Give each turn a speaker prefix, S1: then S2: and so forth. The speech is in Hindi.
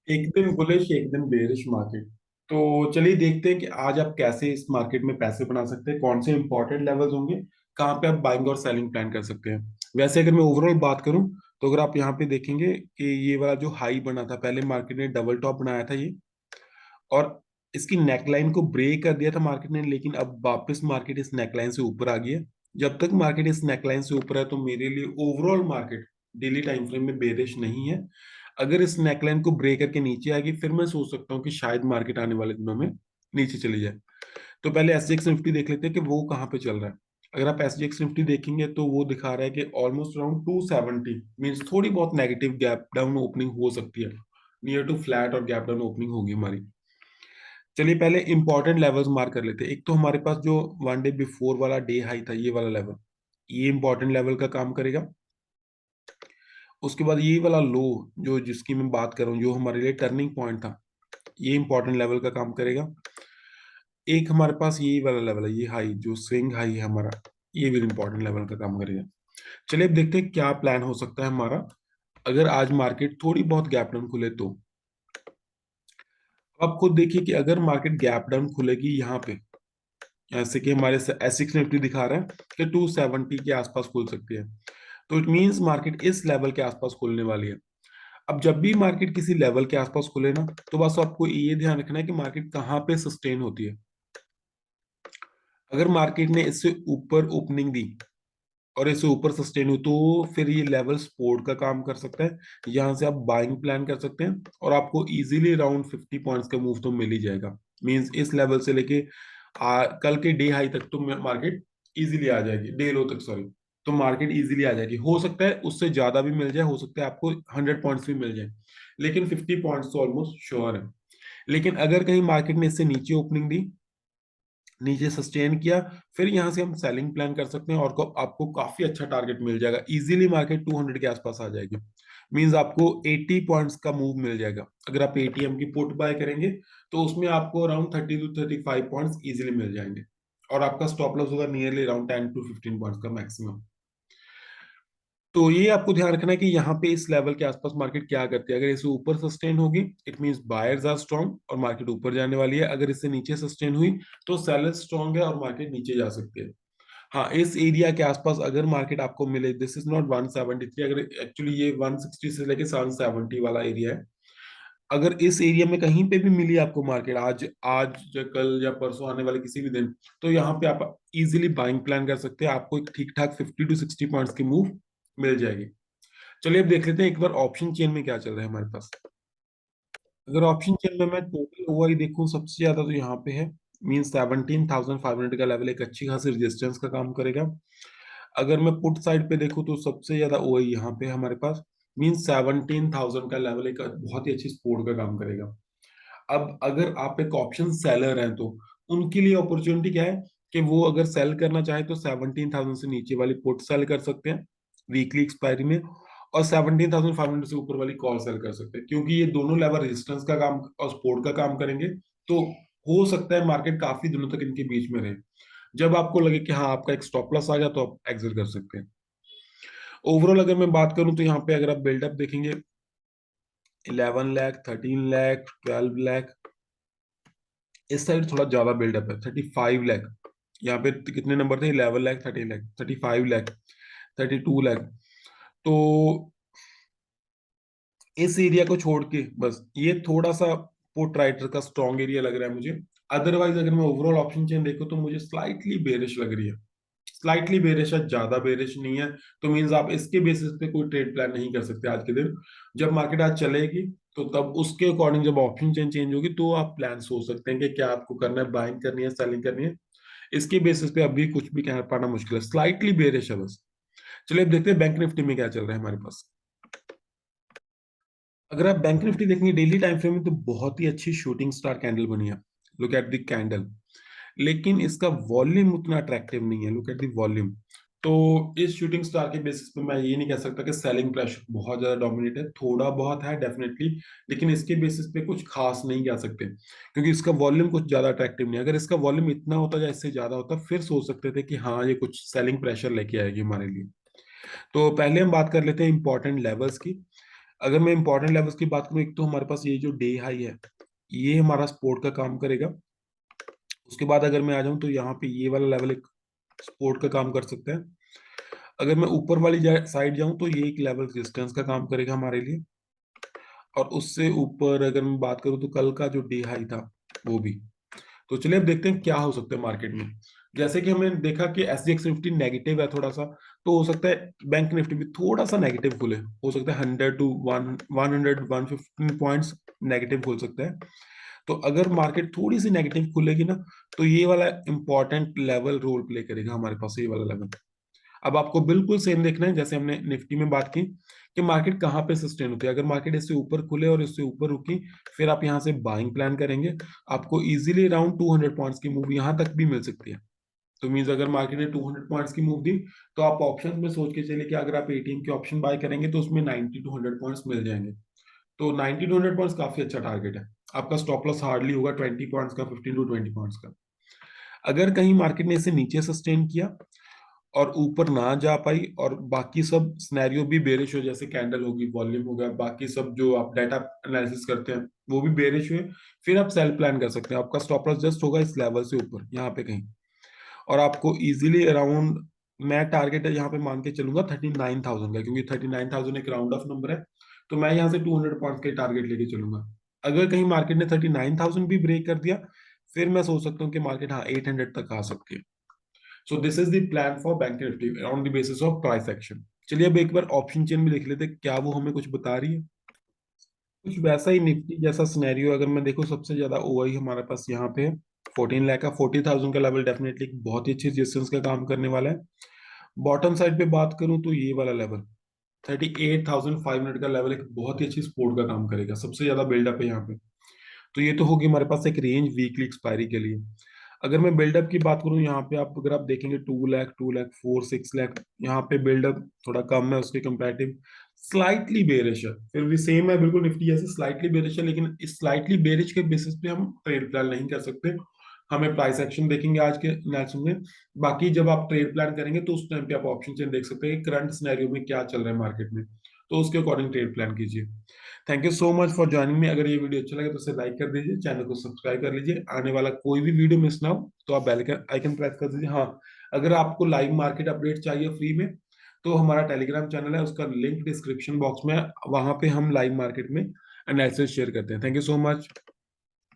S1: एक दिन बुलिश एक दिन बेरिश मार्केट। तो चलिए देखते हैं कि आज आप कैसे इस मार्केट में पैसे बना सकते हैं, कौन से इंपॉर्टेंट लेवल्स होंगे, कहाँ पे आप बाइंग और सेलिंग प्लान कर सकते हैं। वैसे अगर मैं ओवरऑल बात करूं तो अगर आप यहाँ पे देखेंगे कि ये वाला जो हाई बना था, पहले मार्केट ने डबल टॉप बनाया था ये, और इसकी नेकलाइन को ब्रेक कर दिया था मार्केट ने, लेकिन अब वापस मार्केट इस नेकलाइन से ऊपर आ गई है। जब तक मार्केट इस नेकलाइन से ऊपर है तो मेरे लिए overall market daily time frame में बेरिश नहीं है। अगर इस नेकलाइन को ब्रेक करके नीचे आ गई फिर मैं सोच सकता हूँ कि शायद मार्केट आने वाले दिनों में नीचे चली जाए। तो पहले एसजीएक्स निफ्टी देख लेते हैं कि वो कहाँ पे चल रहा है। अगर आप एसजीएक्स निफ्टी देखेंगे तो वो दिखा रहा है कि ऑलमोस्ट अराउंड 270 मीन्स थोड़ी बहुत नेगेटिव गैप डाउन ओपनिंग हो सकती है, नियर टू फ्लैट और गैप डाउन ओपनिंग होगी हमारी। चलिए पहले इंपॉर्टेंट लेवल्स मार्क कर लेते हैं। एक तो हमारे पास जो वन डे बिफोर वाला डे हाई था, ये वाला लेवल, ये इंपॉर्टेंट लेवल का काम करेगा। उसके बाद ये वाला लो, जो जिसकी मैं बात कर रहा हूँ, जो हमारे लिए टर्निंग पॉइंट था, ये इंपॉर्टेंट लेवल का काम करेगा। एक हमारे पास ये वाला लेवल है, ये हाई जो स्विंग हाई है हमारा, ये भी इंपॉर्टेंट लेवल का काम करेगा। चलिए अब देखते हैं क्या प्लान हो सकता है हमारा अगर आज मार्केट थोड़ी बहुत गैप डाउन खुले तो। अब आप खुद देखिए कि अगर मार्केट गैप डाउन खुलेगी यहाँ पे, जैसे कि हमारे एसिक्स निफ्टी दिखा रहा है कि 270 के आसपास खुल सकती है, तो इट मींस मार्केट इस लेवल के आसपास खुलने वाली है। अब जब भी मार्केट किसी लेवल के आसपास खुले ना, तो बस आपको ये ध्यान रखना है कि मार्केट कहाँ पे सस्टेन होती है। अगर मार्केट ने इससे ऊपर ओपनिंग दी और इससे ऊपर सस्टेन हो तो फिर ये लेवल सपोर्ट का काम कर सकता है, यहाँ से आप बाइंग प्लान कर सकते हैं और आपको इजीली अराउंड 50 पॉइंट्स का मूव तो मिल ही जाएगा। मींस इस लेवल से लेके कल के डे हाई तक तो मार्केट इजीली आ जाएगी, डे लो तक सॉरी। तो मार्केट इजीली आ जाएगी, हो सकता है उससे ज्यादा भी मिल जाए, हो सकता है आपको 100 पॉइंट्स भी मिल जाए, लेकिन 50 पॉइंट्स तो ऑलमोस्ट श्योर है। लेकिन अगर कहीं मार्केट ने इससे नीचे ओपनिंग दी, नीचे सस्टेन किया, फिर यहां से हम सेलिंग प्लान कर सकते हैं और आपको काफी अच्छा टारगेट मिल जाएगा, इजीली मार्केट 200 के आसपास आ जाएगी। मींस आपको 80 पॉइंट्स का मूव मिल जाएगा। अगर आप एटीएम की पुट बाय करेंगे तो उसमें आपको अराउंड 30 to 35 पॉइंट्स इजीली मिल जाएंगे, और आपका स्टॉप लॉस होगा नियरली अराउंड 10 to 15 पॉइंट्स का मैक्सिमम। तो ये आपको ध्यान रखना है कि यहाँ पे इस लेवल के आसपास मार्केट क्या करती है। अगर इसे ऊपर सस्टेन होगी it means buyers are strong और मार्केट ऊपर जाने वाली है, अगर इससे नीचे सस्टेन हुई तो सेलर्स स्ट्रांग है और मार्केट नीचे जा सकती है। हाँ, इस एरिया के आसपास अगर मार्केट आपको मिले, दिस इज नॉट 173, अगर एक्चुअली ये 160 से लेके 770 वाला एरिया है, अगर इस एरिया में कहीं पे भी मिली आपको मार्केट आज आज या कल या परसों आने वाले किसी भी दिन, तो यहाँ पे आप इजीली बाइंग प्लान कर सकते हैं, आपको एक ठीक ठाक 50 to 60 पॉइंट्स की मूव मिल जाएगी। चलिए अब देख लेते हैं एक बार ऑप्शन चेन में क्या चल रहा है हमारे पास। अगर ऑप्शन चेन में मैं टोटल ओआई देखूं सबसे ज्यादा तो यहाँ पे है, मीन 17,500 का लेवल एक अच्छी खासी रेजिस्टेंस का काम करेगा। अगर मैं पुट साइड पे देखूं तो सबसे ज्यादा ओआई यहाँ पे है हमारे पास, मीन 17,000 का लेवल एक बहुत ही अच्छी सपोर्ट का काम करेगा। अब अगर आप एक ऑप्शन सेलर हैं तो उनके लिए अपॉर्चुनिटी क्या है कि वो अगर सेल करना चाहे तो 17,000 से नीचे वाली पुट सेल कर सकते हैं वीकली एक्सपायरी में, और 17,500 से ऊपर वाली कॉल सेल कर सकते हैं, क्योंकि ये दोनों लेवल रेजिस्टेंस का काम और सपोर्ट का काम करेंगे। तो हो सकता है मार्केट काफी दिनों तक इनके बीच में रहे। जब आपको लगे कि हाँ आपका एक स्टॉप लॉस आ गया तो आप एग्जिट कर सकते हैं। ओवरऑल अगर मैं बात करूं तो यहाँ पे अगर आप बिल्डअप देखेंगे, 11 लाख, 13 लाख, 12 लाख, इस साइड थोड़ा ज्यादा बिल्डअप है, 35 लाख। यहाँ पे कितने नंबर थे, 11 लाख, 13 लाख, 35 लाख, 32 लाख। तो इस एरिया को छोड़ के बस ये थोड़ा सा पुट राइटर का स्ट्रॉन्ग एरिया लग रहा है मुझे। अदरवाइज अगर मैं ओवरऑल ऑप्शन चेन देखूं तो मुझे स्लाइटली बेरिश लग रही है, स्लाइटली बेरिश है, ज्यादा बेरिश नहीं है। तो मीन्स आप इसके बेसिस पे कोई ट्रेड प्लान नहीं कर सकते आज के दिन। जब मार्केट आज चलेगी तो तब उसके अकॉर्डिंग जब ऑप्शन चेन चेंज होगी तो आप प्लान सोच सकते हैं कि क्या आपको करना है, बाइंग करनी है, सेलिंग करनी है। इसके बेसिस पे अभी कुछ भी कह पाना मुश्किल है, स्लाइटली बेरिश है बस। चलिए अब देखते हैं बैंक निफ्टी में क्या चल रहा है हमारे पास। अगर आप बैंक निफ्टी देखेंगे डेली टाइम फ्रेम में तो बहुत ही अच्छी शूटिंग स्टार कैंडल बनी है, लुक एट द कैंडल। लेकिन इसका वॉल्यूम उतना अट्रैक्टिव नहीं है, लुक एट द वॉल्यूम। तो इस शूटिंग स्टार के बेसिस पे मैं ये नहीं कह सकता कि सेलिंग प्रेशर बहुत ज्यादा डोमिनेट है, थोड़ा बहुत है डेफिनेटली, लेकिन इसके बेसिस पे कुछ खास नहीं कह सकते क्योंकि इसका वॉल्यूम कुछ ज्यादा अट्रैक्टिव नहीं है। अगर इसका वॉल्यूम इतना होता या इससे ज्यादा होता फिर सोच सकते थे कि हाँ ये कुछ सेलिंग प्रेशर लेके आएगी हमारे लिए। तो पहले हम बात कर लेते हैं इंपॉर्टेंट लेवल्स की। अगर मैं इंपॉर्टेंट लेवल्स की बात करूं, एक तो हमारे पास ये जो डे हाई है, ये हमारा सपोर्ट का काम करेगा। उसके बाद अगर मैं आ जाऊं तो यहाँ पे ये वाला लेवल एक सपोर्ट का काम कर सकता है। अगर मैं ऊपर वाली साइड जाऊं तो ये एक लेवल रेजिस्टेंस का काम करेगा हमारे लिए। और उससे ऊपर अगर मैं बात करूं तो कल का जो डे हाई था वो भी। तो चलिए अब देखते हैं क्या हो सकता है मार्केट में। जैसे कि हमने देखा कि SGX निफ्टी नेगेटिव है थोड़ा सा, तो हो सकता है बैंक निफ्टी भी थोड़ा सा नेगेटिव खुले, हो सकता है 100 टू 115 पॉइंट्स नेगेटिव खुल सकता है। तो अगर मार्केट थोड़ी सी नेगेटिव खुलेगी ना, तो ये वाला इंपॉर्टेंट लेवल रोल प्ले करेगा हमारे पास, ये वाला लेवल। अब आपको बिल्कुल सेम देखना है जैसे हमने निफ्टी में बात की कि मार्केट कहाँ पे सस्टेन होती है। अगर मार्केट इससे ऊपर खुले और इससे ऊपर रुकी, फिर आप यहाँ से बाइंग प्लान करेंगे। आपको इजीली अराउंड 200 पॉइंट्स की मूव यहाँ तक भी मिल सकती है। तो मीन्स अगर मार्केट ने 200 पॉइंट्स की मूव दी, तो आप ऑप्शन में सोच के चले कि अगर आप एटीएम के ऑप्शन बाय करेंगे तो उसमें 90 टू 100 पॉइंट्स मिल जाएंगे। तो 90 टू 100 पॉइंट्स काफी अच्छा टारगेट है। आपका स्टॉप लॉस हार्डली होगा 20 पॉइंट्स का, 15 टू 20 पॉइंट्स का। अगर कहीं मार्केट ने इसे नीचे सस्टेन किया और ऊपर ना जा पाई और बाकी सब सिनेरियो भी बेरिश हो, जैसे कैंडल होगी, वॉल्यूम होगा, बाकी सब जो आप डाटा एनालिसिस करते हैं वो भी बेरिश हुए, फिर आप सेल प्लान कर सकते हैं। आपका स्टॉप लॉस जस्ट होगा इस लेवल से ऊपर यहाँ पे कहीं। और आपको इजीली अराउंड, मैं टारगेट यहाँ पे मान के चलूंगा 39,000 का, क्योंकि 39,000 एक राउंड ऑफ नंबर है। तो मैं यहाँ से 200 पॉइंट का टारगेट लेके चलूंगा। अगर कहीं मार्केट ने 39,000 भी ब्रेक कर दिया, फिर मैं सोच सकता हूँ कि मार्केट हाँ 800 तक आ सकती है। So this is the plan for bank Nifty on the basis of price action. चलिए अब एक बार ऑप्शन चेन में देख लेते हैं क्या वो हमें कुछ बता रही है। कुछ वैसा ही निफ्टी जैसा सिनेरियो अगर मैं देखूं, सबसे ज्यादा ओआई हमारे पास यहाँ पे है 14 लाख का। 40,000 का लेवल डेफिनेटली बहुत ही अच्छी रेजिस्टेंस का काम करने वाला है। बॉटम साइड पे बात करूं तो ये वाला लेवल 38,500 का लेवल एक बहुत ही अच्छी सपोर्ट का काम करेगा, सबसे ज्यादा बिल्डअप है यहाँ पे। तो ये तो होगी हमारे पास एक रेंज वीकली एक्सपायरी के लिए। अगर मैं बिल्डअप की बात करूं, यहाँ पे आप अगर आप देखेंगे 2 लाख, 2 लाख 4, 6 लाख, यहाँ पे बिल्डअप थोड़ा कम है उसके कंपैरेटिव। स्लाइटली बेरिश है, फिर भी सेम है बिल्कुल निफ्टी जैसे, स्लाइटली बेरिश है, लेकिन इस स्लाइटली बेरिश के बेसिस पे हम ट्रेड प्लान नहीं कर सकते। हमें प्राइस एक्शन देखेंगे आज के एनालिसिस में। बाकी जब आप ट्रेड प्लान करेंगे तो उस टाइम पे आप ऑप्शन चेन देख सकते हैं कि करंट सिनेरियो में क्या चल रहा है मार्केट में, तो उसके अकॉर्डिंग ट्रेड प्लान कीजिए। Thank you so much for joining me. अगर ये वीडियो अच्छा लगे तो उसे लाइक कर दीजिए, चैनल को सब्सक्राइब कर लीजिए। आने वाला कोई भी वीडियो मिस ना हो तो आप बेल आइकन प्रेस कर दीजिए। हाँ, अगर आपको लाइव मार्केट अपडेट चाहिए फ्री में, तो हमारा टेलीग्राम चैनल है, उसका लिंक डिस्क्रिप्शन बॉक्स में है। वहां पे हम लाइव मार्केट में एनालिसिस शेयर करते हैं। Thank you so much.